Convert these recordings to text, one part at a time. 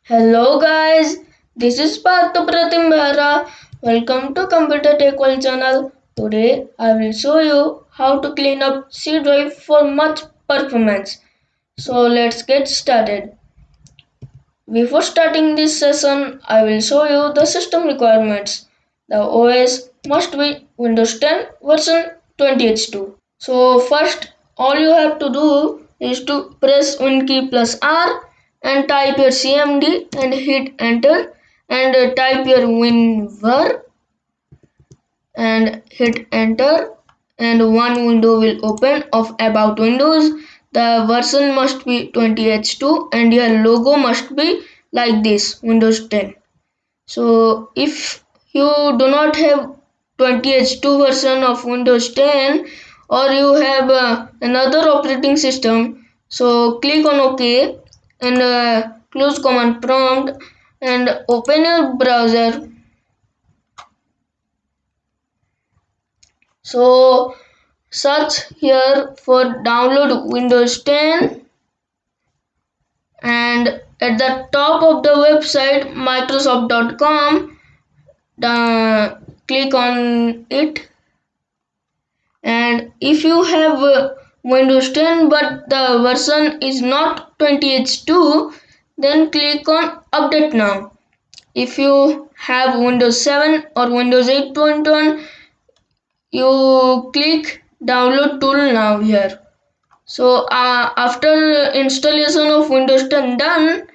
Hello guys, this is Partha Pratim Behra. Welcome to Computer Tech World channel. Today I will show you how to clean up C drive for much performance. So let's get started. Before starting this session, I will show you the system requirements. The OS must be Windows 10 version 20H2. So first, all you have to do is to press Win key plus R and type your CMD and hit enter and type your WinVer and hit enter and one window will open of about Windows. The version must be 20H2 and your logo must be like this, Windows 10. So if you do not have 20H2 version of Windows 10 or you have another operating system, so click on OK and close command prompt and open your browser. So search here for download Windows 10 and at the top of the website microsoft.com click on it, and if you have Windows 10 but the version is not 20H2 then click on update now. If you have Windows 7 or Windows 8.1 you click download tool now here. So after installation of Windows 10 done,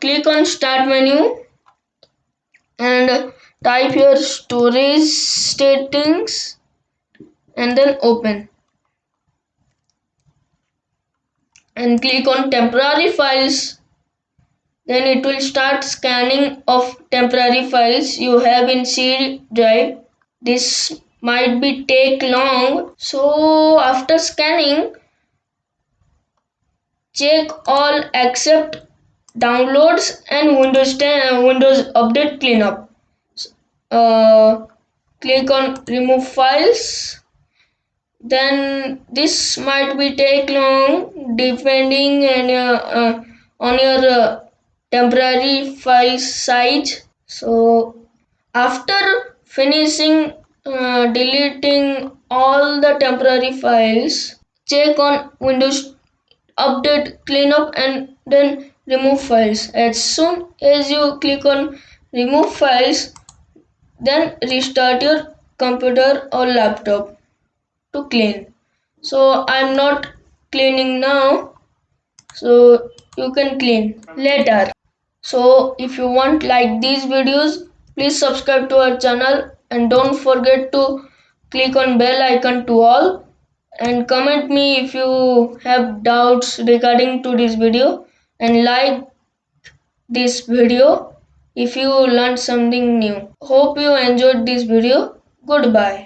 click on start menu and type your storage settings and then open and click on temporary files. Then it will start scanning of temporary files you have in C drive. This might be take long, so after scanning check all except downloads and Windows 10 Windows update cleanup. uh, Click on remove files. Then this might be take long depending on your temporary file size. So after finishing deleting all the temporary files, check on Windows update cleanup and then remove files. As soon as you click on remove files, then restart your computer or laptop to clean. So I'm not cleaning now, so you can clean later. So if you want like these videos, please subscribe to our channel and don't forget to click on bell icon to all and comment me if you have doubts regarding to this video and like this video if you learned something new. Hope you enjoyed this video. Goodbye.